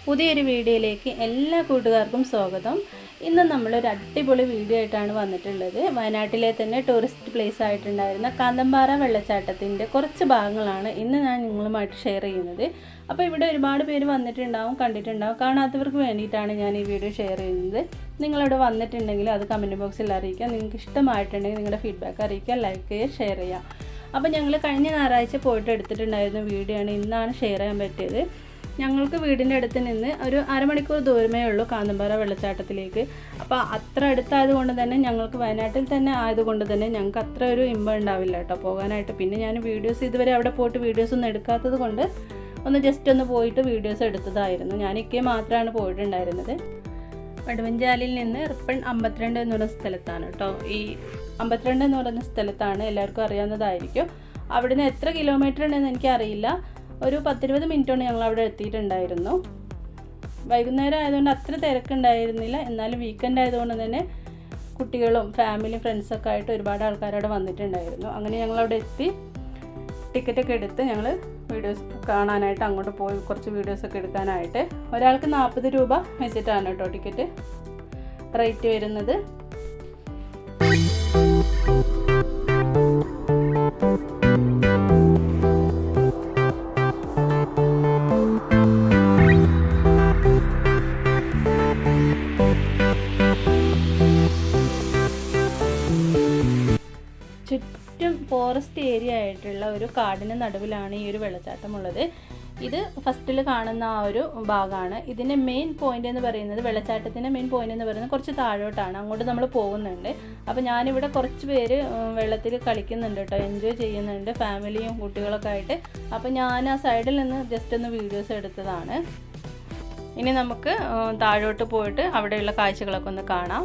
പുതിയൊരു വീഡിയോയിലേക്ക് എല്ലാ കൂട്ടുകാർക്കും സ്വാഗതം. ഇന്ന് നമ്മളൊരു അടിപൊളി വീഡിയോ ആയിട്ടാണ് വന്നിട്ടുള്ളത്. വയനാട്ടിലെ തന്നെ ടൂറിസ്റ്റ് പ്ലേസ് ആയിട്ടുണ്ടായിരുന്ന കാന്തമ്പാറ വെള്ളച്ചാട്ടത്തിൻ്റെ കുറച്ച് ഭാഗങ്ങളാണ് ഇന്ന് ഞാൻ നിങ്ങളുമായിട്ട് ഷെയർ ചെയ്യുന്നത്. അപ്പോൾ ഇവിടെ ഒരുപാട് പേര് വന്നിട്ടുണ്ടാവും, കണ്ടിട്ടുണ്ടാവും. കാണാത്തവർക്ക് വേണ്ടിയിട്ടാണ് ഞാൻ ഈ വീഡിയോ ഷെയർ ചെയ്യുന്നത്. നിങ്ങളിവിടെ വന്നിട്ടുണ്ടെങ്കിൽ അത് കമൻറ്റ് ബോക്സിൽ അറിയിക്കുക. നിങ്ങൾക്ക് ഇഷ്ടമായിട്ടുണ്ടെങ്കിൽ നിങ്ങളുടെ ഫീഡ്ബാക്ക് അറിയിക്കുക, ലൈക്ക് ചെയ്യുക, ഷെയർ ചെയ്യുക. അപ്പോൾ ഞങ്ങൾ കഴിഞ്ഞ ഞായറാഴ്ച പോയിട്ട് എടുത്തിട്ടുണ്ടായിരുന്ന വീഡിയോ ആണ് ഇന്നാണ് ഷെയർ ചെയ്യാൻ പറ്റിയത്. ഞങ്ങൾക്ക് വീടിൻ്റെ അടുത്ത് നിന്ന് ഒരു അരമണിക്കൂർ ദൂരമേ ഉള്ളൂ കാന്തമ്പാറ വെള്ളച്ചാട്ടത്തിലേക്ക്. അപ്പോൾ അത്ര അടുത്തായതുകൊണ്ട് തന്നെ ഞങ്ങൾക്ക് വയനാട്ടിൽ തന്നെ ആയതുകൊണ്ട് തന്നെ ഞങ്ങൾക്ക് അത്ര ഒരു ഇമ്പം ഉണ്ടാവില്ല കേട്ടോ പോകാനായിട്ട്. പിന്നെ ഞാൻ വീഡിയോസ് ഇതുവരെ അവിടെ പോയിട്ട് വീഡിയോസ് ഒന്നും എടുക്കാത്തത് കൊണ്ട് ജസ്റ്റ് ഒന്ന് പോയിട്ട് വീഡിയോസ് എടുത്തതായിരുന്നു. ഞാനൊക്കെ മാത്രമാണ് പോയിട്ടുണ്ടായിരുന്നത്. വടുവഞ്ചാലിൽ നിന്ന് റിപ്പൺ 52 എന്ന് പറയുന്ന സ്ഥലത്താണ് കേട്ടോ. ഈ 52 എന്ന് പറയുന്ന സ്ഥലത്താണ്, എല്ലാവർക്കും അറിയാവുന്നതായിരിക്കും. അവിടുന്ന് എത്ര കിലോമീറ്റർ ഉണ്ടെന്ന് എനിക്കറിയില്ല. ഒരു 10-20 മിനിറ്റാണ് ഞങ്ങൾ അവിടെ എത്തിയിട്ടുണ്ടായിരുന്നു. വൈകുന്നേരം ആയതുകൊണ്ട് അത്ര തിരക്കുണ്ടായിരുന്നില്ല. എന്നാലും വീക്കെൻഡ് ആയതുകൊണ്ട് തന്നെ കുട്ടികളും ഫാമിലിയും ഫ്രണ്ട്സൊക്കെ ആയിട്ട് ഒരുപാട് ആൾക്കാരവിടെ വന്നിട്ടുണ്ടായിരുന്നു. അങ്ങനെ ഞങ്ങളവിടെ എത്തി ടിക്കറ്റൊക്കെ എടുത്ത് ഞങ്ങൾ വീഡിയോസ് കാണാനായിട്ട് അങ്ങോട്ട് പോയി, കുറച്ച് വീഡിയോസൊക്കെ എടുക്കാനായിട്ട്. ഒരാൾക്ക് 40 രൂപ വെച്ചിട്ടാണ് കേട്ടോ ടിക്കറ്റ് റേറ്റ് വരുന്നത്. ചുറ്റും ഫോറസ്റ്റ് ഏരിയ ആയിട്ടുള്ള ഒരു കാടിന് നടുവിലാണ് ഈ ഒരു വെള്ളച്ചാട്ടമുള്ളത്. ഇത് ഫസ്റ്റിൽ കാണുന്ന ആ ഒരു ഭാഗമാണ്. ഇതിൻ്റെ മെയിൻ പോയിന്റ് എന്ന് പറയുന്നത്, വെള്ളച്ചാട്ടത്തിൻ്റെ മെയിൻ പോയിന്റ് എന്ന് പറയുന്നത് കുറച്ച് താഴോട്ടാണ്. അങ്ങോട്ട് നമ്മൾ പോകുന്നുണ്ട്. അപ്പോൾ ഞാനിവിടെ കുറച്ച് പേര് വെള്ളത്തിൽ കളിക്കുന്നുണ്ട് കേട്ടോ, എൻജോയ് ചെയ്യുന്നുണ്ട്, ഫാമിലിയും കുട്ടികളൊക്കെ ആയിട്ട്. അപ്പോൾ ഞാൻ ആ സൈഡിൽ നിന്ന് ജസ്റ്റ് ഒന്ന് വീഡിയോസ് എടുത്തതാണ്. ഇനി നമുക്ക് താഴോട്ട് പോയിട്ട് അവിടെയുള്ള കാഴ്ചകളൊക്കെ ഒന്ന് കാണാം.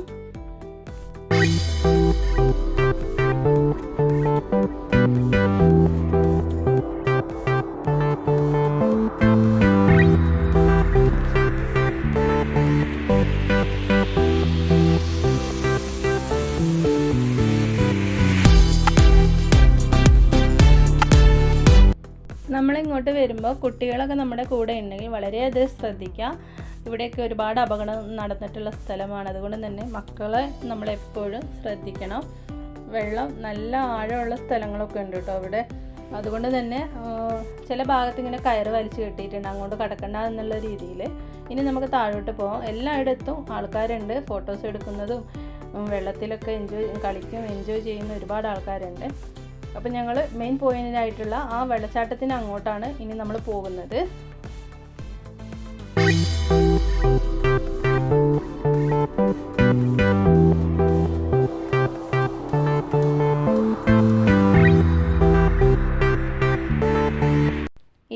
നമ്മളിങ്ങോട്ട് വരുമ്പോൾ കുട്ടികളൊക്കെ നമ്മുടെ കൂടെ ഉണ്ടെങ്കിൽ വളരെയധികം ശ്രദ്ധിക്കുക. ഇവിടെയൊക്കെ ഒരുപാട് അപകടം നടന്നിട്ടുള്ള സ്ഥലമാണ്. അതുകൊണ്ട് തന്നെ മക്കളെ നമ്മളെപ്പോഴും ശ്രദ്ധിക്കണം. വെള്ളം നല്ല ആഴമുള്ള സ്ഥലങ്ങളൊക്കെ ഉണ്ട് കേട്ടോ ഇവിടെ. അതുകൊണ്ട് തന്നെ ചില ഭാഗത്ത് ഇങ്ങനെ കയറ് വലിച്ച് കെട്ടിയിട്ടുണ്ട്, അങ്ങോട്ട് കടക്കണ്ട എന്നുള്ള രീതിയിൽ. ഇനി നമുക്ക് താഴോട്ട് പോകാം. എല്ലായിടത്തും ആൾക്കാരുണ്ട്, ഫോട്ടോസ് എടുക്കുന്നതും വെള്ളത്തിലൊക്കെ കളിക്കും എൻജോയ് ചെയ്യുന്ന ഒരുപാട് ആൾക്കാരുണ്ട്. അപ്പം ഞങ്ങൾ മെയിൻ പോയിന്റായിട്ടുള്ള ആ വെള്ളച്ചാട്ടത്തിന് അങ്ങോട്ടാണ് ഇനി നമ്മൾ പോകുന്നത്.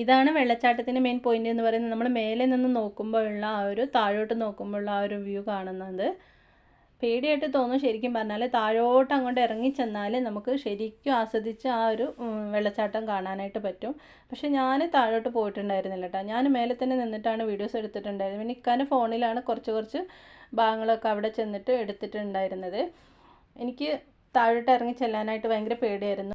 ഇതാണ് വെള്ളച്ചാട്ടത്തിൻ്റെ മെയിൻ പോയിന്റ് എന്ന് പറയുന്നത്. നമ്മൾ മേലെ നിന്ന് നോക്കുമ്പോഴുള്ള ആ ഒരു, താഴോട്ട് നോക്കുമ്പോഴുള്ള ആ ഒരു വ്യൂ കാണുന്നത് പേടിയായിട്ട് തോന്നും. ശരിക്കും പറഞ്ഞാൽ താഴോട്ട് അങ്ങോട്ട് ഇറങ്ങി ചെന്നാൽ നമുക്ക് ശരിക്കും ആസ്വദിച്ച് ആ ഒരു വെള്ളച്ചാട്ടം കാണാനായിട്ട് പറ്റും. പക്ഷേ ഞാൻ താഴോട്ട് പോയിട്ടുണ്ടായിരുന്നില്ല കേട്ടോ. ഞാൻ മേലെ തന്നെ നിന്നിട്ടാണ് വീഡിയോസ് എടുത്തിട്ടുണ്ടായിരുന്നത്. പിന്നെ ഇക്കാൻ്റെ ഫോണിലാണ് കുറച്ച് ഭാഗങ്ങളൊക്കെ അവിടെ ചെന്നിട്ട് എടുത്തിട്ടുണ്ടായിരുന്നത്. എനിക്ക് താഴോട്ട് ഇറങ്ങി ചെല്ലാനായിട്ട് ഭയങ്കര പേടിയായിരുന്നു.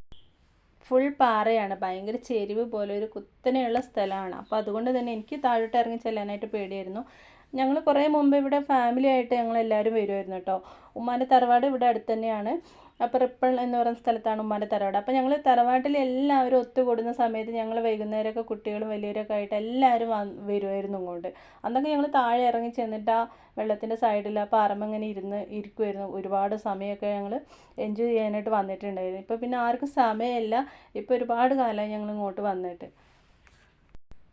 ഫുൾ പാറയാണ്, ഭയങ്കര ചെരിവ് പോലെ ഒരു കുത്തനെയുള്ള സ്ഥലമാണ്. അപ്പോൾ അതുകൊണ്ട് തന്നെ എനിക്ക് താഴോട്ട് ഇറങ്ങി ചെല്ലാനായിട്ട് പേടിയായിരുന്നു. ഞങ്ങൾ കുറേ മുമ്പ് ഇവിടെ ഫാമിലി ആയിട്ട് ഞങ്ങളെല്ലാവരും വരുമായിരുന്നു കേട്ടോ. ഉമ്മാൻ്റെ തറവാട് ഇവിടെ അടുത്ത് തന്നെയാണ്. അപ്പോൾ റിപ്പൺ എന്ന് പറയുന്ന സ്ഥലത്താണ് ഉമ്മാൻ്റെ തറവാട്. അപ്പോൾ ഞങ്ങൾ തറവാട്ടിൽ എല്ലാവരും ഒത്തുകൂടുന്ന സമയത്ത് ഞങ്ങൾ വൈകുന്നേരമൊക്കെ കുട്ടികളും വലിയവരൊക്കെ ആയിട്ട് എല്ലാവരും വരുമായിരുന്നു ഇങ്ങോട്ട്. അന്നൊക്കെ ഞങ്ങൾ താഴെ ഇറങ്ങി ചെന്നിട്ട് ആ വെള്ളത്തിൻ്റെ സൈഡിൽ ആ പാറമ്മ ഇങ്ങനെ ഇരിക്കുമായിരുന്നു. ഒരുപാട് സമയമൊക്കെ ഞങ്ങൾ എൻജോയ് ചെയ്യാനായിട്ട് വന്നിട്ടുണ്ടായിരുന്നു. ഇപ്പോൾ പിന്നെ ആർക്കും സമയമില്ല. ഇപ്പോൾ ഒരുപാട് കാലമായി ഞങ്ങൾ ഇങ്ങോട്ട് വന്നിട്ട്.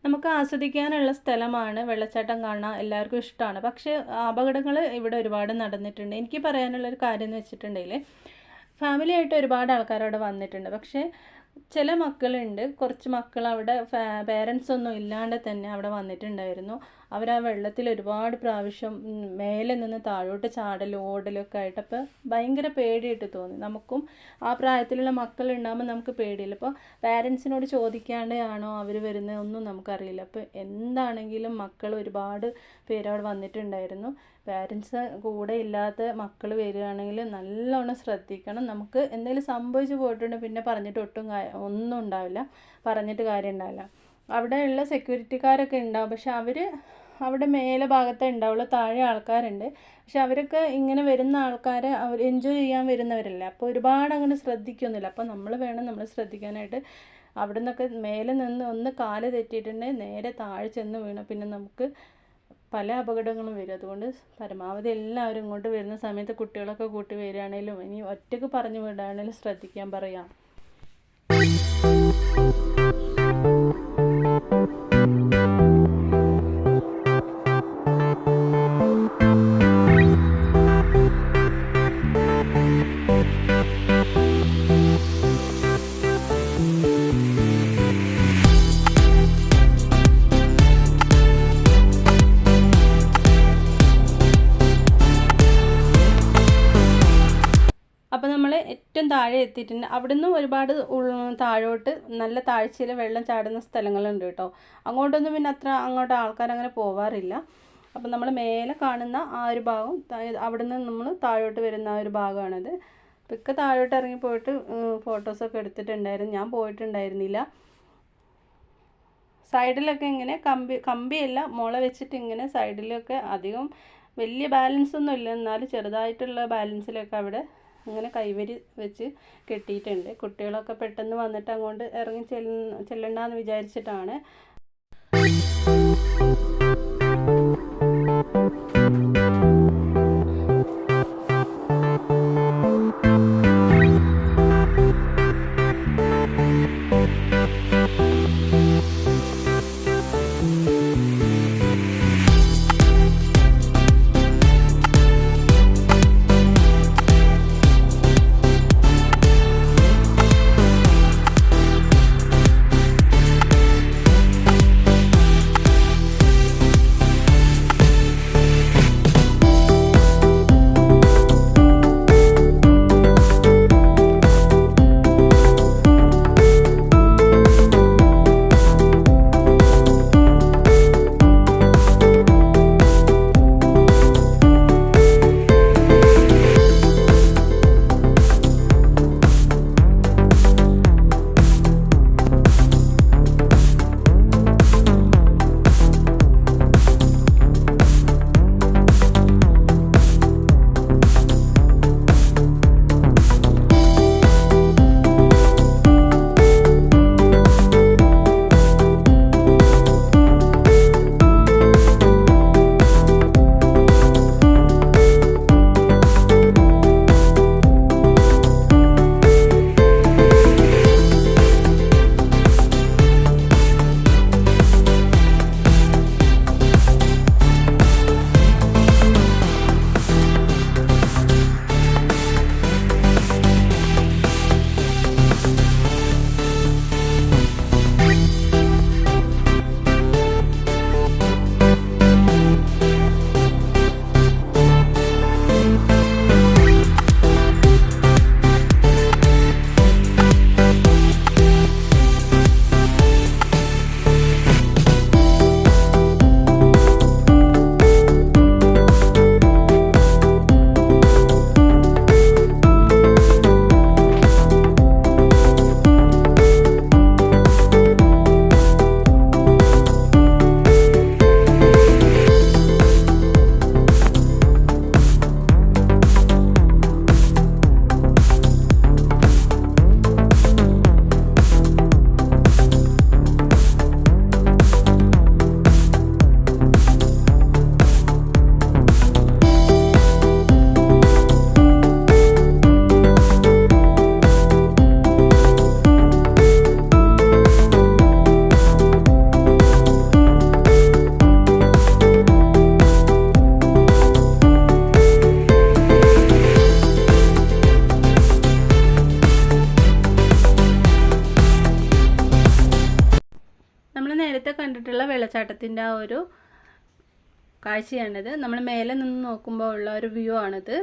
നമുക്ക് ആസ്വദിക്കാനുള്ള സ്ഥലമാണ്, വെള്ളച്ചാട്ടം കാണാൻ എല്ലാവർക്കും ഇഷ്ടമാണ്. പക്ഷേ അപകടങ്ങൾ ഇവിടെ ഒരുപാട് നടന്നിട്ടുണ്ട്. എനിക്ക് പറയാനുള്ളൊരു കാര്യം എന്ന് വെച്ചിട്ടുണ്ടെങ്കിൽ, ഫാമിലിയായിട്ട് ഒരുപാട് ആൾക്കാർ അവിടെ വന്നിട്ടുണ്ട്. പക്ഷേ ചില മക്കളുണ്ട്, കുറച്ച് മക്കൾ അവിടെ പേരൻസ് ഒന്നും ഇല്ലാണ്ട് തന്നെ അവിടെ വന്നിട്ടുണ്ടായിരുന്നു. അവർ ആ വെള്ളത്തിൽ ഒരുപാട് പ്രാവശ്യം മേലെ നിന്ന് താഴോട്ട് ചാടലും ഓടലൊക്കെ ആയിട്ട്. അപ്പോൾ ഭയങ്കര പേടിയായിട്ട് തോന്നി. നമുക്കും ആ പ്രായത്തിലുള്ള മക്കളുണ്ടാകുമ്പോൾ നമുക്ക് പേടിയില്ല. അപ്പോൾ പേരൻസിനോട് ചോദിക്കാണ്ടാണോ അവർ വരുന്നത് ഒന്നും നമുക്കറിയില്ല. അപ്പോൾ എന്താണെങ്കിലും മക്കൾ ഒരുപാട് പേര് അവിടെ വന്നിട്ടുണ്ടായിരുന്നു. പാരൻസ് കൂടെ ഇല്ലാത്ത മക്കൾ വരികയാണെങ്കിൽ നല്ലോണം ശ്രദ്ധിക്കണം. നമുക്ക് എന്തെങ്കിലും സംഭവിച്ചു പോയിട്ടുണ്ടെങ്കിൽ പിന്നെ പറഞ്ഞിട്ട് ഒന്നും ഉണ്ടാവില്ല, പറഞ്ഞിട്ട് കാര്യം ഉണ്ടാവില്ല. അവിടെയുള്ള സെക്യൂരിറ്റിക്കാരൊക്കെ ഉണ്ടാവും, പക്ഷെ അവർ അവിടെ മേലെ ഭാഗത്തേ ഉണ്ടാവുള്ളൂ, താഴെ ആൾക്കാരുണ്ട്. പക്ഷെ അവരൊക്കെ ഇങ്ങനെ വരുന്ന ആൾക്കാരെ അവർ എൻജോയ് ചെയ്യാൻ വരുന്നവരല്ല, അപ്പോൾ ഒരുപാട് അങ്ങനെ ശ്രദ്ധിക്കൊന്നുമില്ല. അപ്പോൾ നമ്മൾ ശ്രദ്ധിക്കാനായിട്ട്. അവിടെ നിന്നൊക്കെ മേലെ നിന്ന് ഒന്ന് കാല് തെറ്റിയിട്ടുണ്ടെങ്കിൽ നേരെ താഴെ ചെന്ന് വീണ പിന്നെ നമുക്ക് പല അപകടങ്ങളും വരും. അതുകൊണ്ട് പരമാവധി എല്ലാവരും ഇങ്ങോട്ട് വരുന്ന സമയത്ത് കുട്ടികളൊക്കെ കൂട്ടി വരികയാണെങ്കിലും ഇനി ഒറ്റയ്ക്ക് പറഞ്ഞു വിടുകയാണെങ്കിലും ശ്രദ്ധിക്കാൻ പറയാം. അപ്പോൾ നമ്മൾ ഏറ്റവും താഴെ എത്തിയിട്ടുണ്ട്. അവിടുന്ന് ഒരുപാട് താഴോട്ട് നല്ല താഴ്ചയിൽ വെള്ളം ചാടുന്ന സ്ഥലങ്ങളുണ്ട് കേട്ടോ. അങ്ങോട്ടൊന്നും പിന്നെ അങ്ങോട്ട് ആൾക്കാരങ്ങനെ പോവാറില്ല. അപ്പോൾ നമ്മൾ മേലെ കാണുന്ന ആ ഒരു ഭാഗം, അവിടുന്ന് നമ്മൾ താഴോട്ട് വരുന്ന ആ ഒരു ഭാഗമാണിത്. ഇപ്പോൾ താഴോട്ട് ഇറങ്ങി പോയിട്ട് ഫോട്ടോസൊക്കെ എടുത്തിട്ടുണ്ടായിരുന്നു. ഞാൻ പോയിട്ടുണ്ടായിരുന്നില്ല. സൈഡിലൊക്കെ ഇങ്ങനെ കമ്പിയല്ല, മുള വെച്ചിട്ട് ഇങ്ങനെ സൈഡിലൊക്കെ അധികം വലിയ ബാലൻസ് ഒന്നും ഇല്ല, എന്നാലും ചെറുതായിട്ടുള്ള ബാലൻസിലൊക്കെ അവിടെ അങ്ങനെ കൈവരി വെച്ച് കെട്ടിയിട്ടുണ്ട്. കുട്ടികളൊക്കെ പെട്ടെന്ന് വന്നിട്ട് അങ്ങോട്ട് ഇറങ്ങി ചെല്ലണ്ടെന്ന് വിചാരിച്ചിട്ടാണ്. നേരത്തെ കണ്ടിട്ടുള്ള വെള്ളച്ചാട്ടത്തിൻ്റെ ആ ഒരു കാഴ്ചയാണിത്. നമ്മൾ മേലെ നിന്ന് നോക്കുമ്പോൾ ഉള്ള ഒരു വ്യൂ ആണിത്.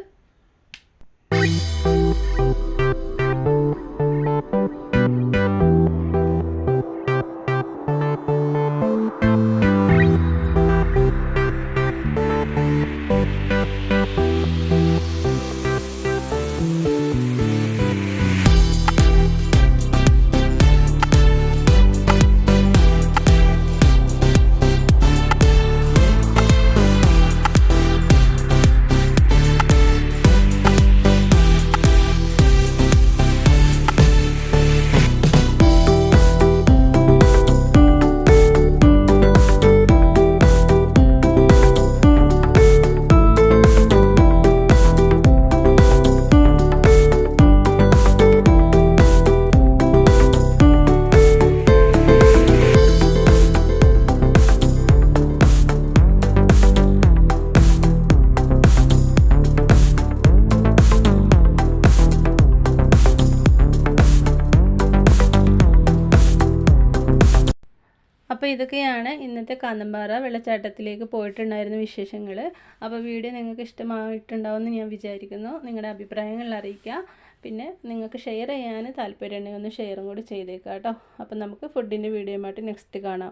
ഇതൊക്കെയാണ് ഇന്നത്തെ കാന്തമ്പാറ വെള്ളച്ചാട്ടത്തിലേക്ക് പോയിട്ടുണ്ടായിരുന്ന വിശേഷങ്ങൾ. അപ്പോൾ വീഡിയോ നിങ്ങൾക്ക് ഇഷ്ടമായിട്ടുണ്ടാവുമെന്ന് ഞാൻ വിചാരിക്കുന്നു. നിങ്ങളുടെ അഭിപ്രായങ്ങൾ അറിയിക്കുക. പിന്നെ നിങ്ങൾക്ക് ഷെയർ ചെയ്യാൻ താല്പര്യമുണ്ടെങ്കിൽ ഒന്ന് ഷെയറും കൂടി ചെയ്തേക്കാം കേട്ടോ. അപ്പോൾ നമുക്ക് ഫുഡിൻ്റെ വീഡിയോയുമായിട്ട് നെക്സ്റ്റ് കാണാം.